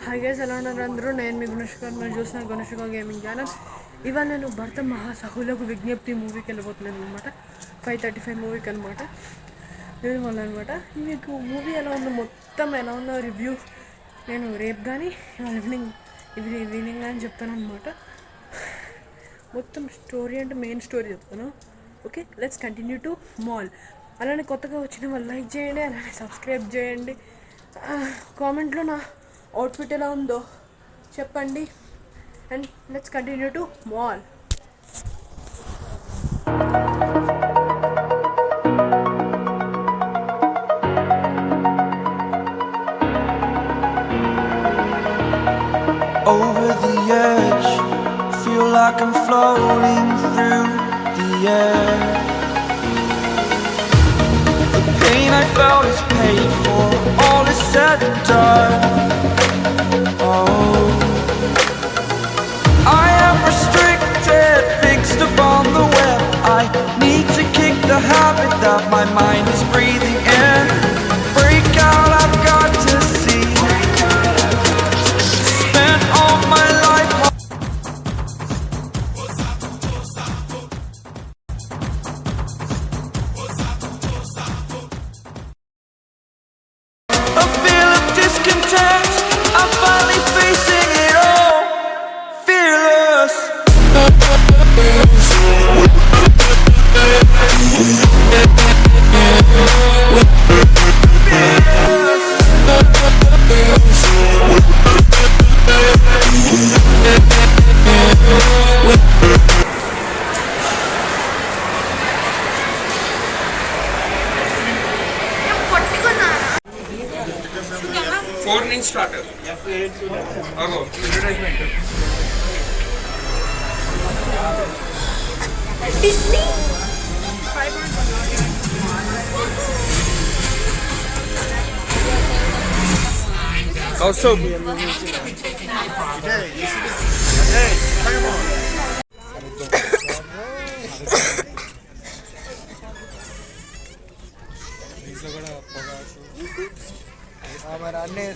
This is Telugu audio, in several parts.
హాయ్ గైస్, ఎలా ఉన్నారు అందరూ? నేను మీ గుణేష్కర్, మీరు చూసిన గుణేష్క గేమింగ్ ఛానల్. ఇవాళ నేను భర్త మహాసహులకు విజ్ఞప్తి మూవీకి వెళ్ళిపోతున్నాను అనమాట. 5:35 మూవీకి అనమాట. నేను వల్ల అనమాట. మీకు మూవీ ఎలా ఉందో, మొత్తం ఎలా ఉందో రివ్యూ నేను రేపు కానీ ఈవినింగ్ అని చెప్తాను అనమాట. మొత్తం స్టోరీ అంటే మెయిన్ స్టోరీ చెప్తాను. Okay, let's continue to mall. అలానే కొత్తగా వచ్చిన వాళ్ళు లైక్ చేయండి, అలానే సబ్స్క్రైబ్ చేయండి. కామెంట్లో నా అవుట్ఫిట్ ఎలా ఉందో చెప్పండి. And let's continue to mall. Over the edge, feel like I'm floating through the air. The pain I felt is paid for, all is said and done. Oh, I am restricted, fixed upon the web. I need to kick the habit that my mind is breathing in. Break out, I've got to see. Spent all my life a feel of discontent. I'm finally facing it all, fearless. Four నుంచి స్టార్ట్ అగో అడ్వర్టైజ్మెంట్ డిస్నీ also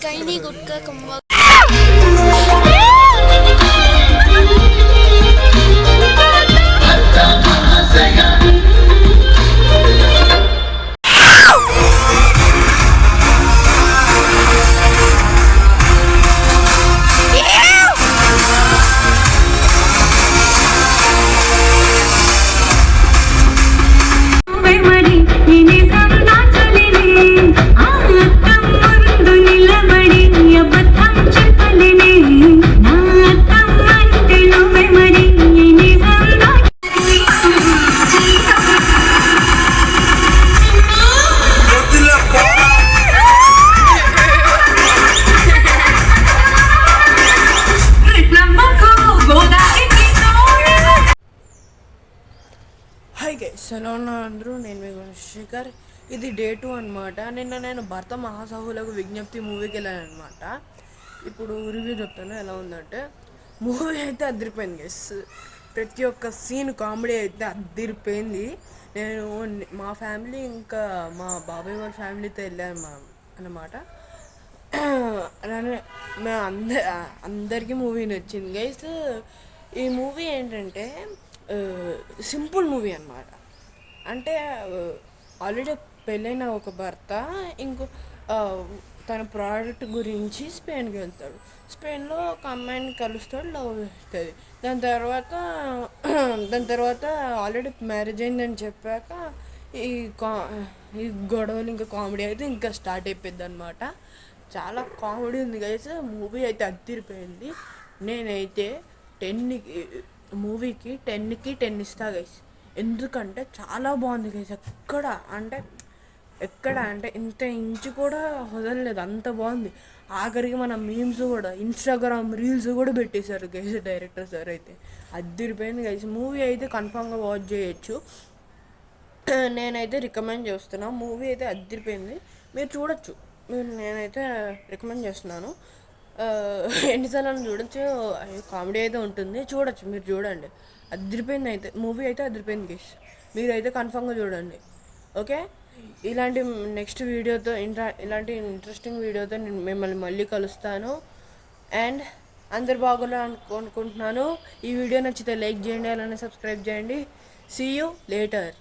कैनी गुटका कम्बा హాయ్ గైస్, ఎలా ఉన్నారు అందరూ? నేను మీ గుణశేఖర్. ఇది డే 2 అనమాట. నిన్న నేను భర్త మహాసహులకు విజ్ఞప్తి మూవీకి వెళ్ళాను అనమాట. ఇప్పుడు రివ్యూ చెప్తాను ఎలా ఉందంటే. మూవీ అయితే అదిరిపోయింది గైస్. ప్రతి ఒక్క సీన్ కామెడీ అయితే అదిరిపోయింది. నేను మా ఫ్యామిలీ ఇంకా మా బాబాయ్ వాళ్ళ ఫ్యామిలీతో వెళ్ళాను అన్నమాట. అలానే మేము అందరికీ మూవీ నచ్చింది గైస్. ఈ మూవీ ఏంటంటే సింపుల్ మూవీ అన్నమాట. అంటే ఆల్రెడీ పెళ్ళైన ఒక భర్త తన ప్రోడక్ట్ గురించి స్పెయిన్కి వెళ్తాడు. స్పెయిన్లో ఒక అమ్మాయిని కలుస్తాడు, లవ్ అవుతుంది. దాని తర్వాత ఆల్రెడీ మ్యారేజ్ అయిందని చెప్పాక ఈ ఈ గొడవలు ఇంకా కామెడీ అయితే ఇంకా స్టార్ట్ అయిపోయింది అనమాట. చాలా కామెడీ ఉంది గైస్. మూవీ అయితే అదిరిపోయింది. నేనైతే 10కి మూవీకి 10కి 10 ఇస్తా గైస్. ఎందుకంటే చాలా బాగుంది గైస్. ఎక్కడ అంటే ఇంత ఇంచు కూడా వదలలేదు, అంత బాగుంది. ఆఖరికి మన మీమ్స్ కూడా, ఇన్స్టాగ్రామ్ రీల్స్ కూడా పెట్టేశారు గైస్ డైరెక్టర్ సార్. అయితే అదిరిపోయింది గైస్. మూవీ అయితే కన్ఫామ్గా వాచ్ చేయొచ్చు. నేనైతే రికమెండ్ చేస్తున్నా. మూవీ అయితే అదిరిపోయింది, మీరు చూడొచ్చు. నేనైతే రికమెండ్ చేస్తున్నాను. ఎన్నిసార్లు చూడొచ్చు. కామెడీ అయితే ఉంటుంది, చూడొచ్చు, మీరు చూడండి. అదిరిపోయింది అయితే మూవీ అయితే అదిరిపోయింది గైస్. మీరైతే కన్ఫామ్గా చూడండి. ఓకే, ఇలాంటి నెక్స్ట్ వీడియోతో ఇలాంటి ఇంట్రెస్టింగ్ వీడియోతో నేను మిమ్మల్ని మళ్ళీ కలుస్తాను. అండ్ అందరు బాగున్నారు అనుకుంటున్నాను. ఈ వీడియో నచ్చితే లైక్ చేయండి, అలానే సబ్స్క్రైబ్ చేయండి. See you later.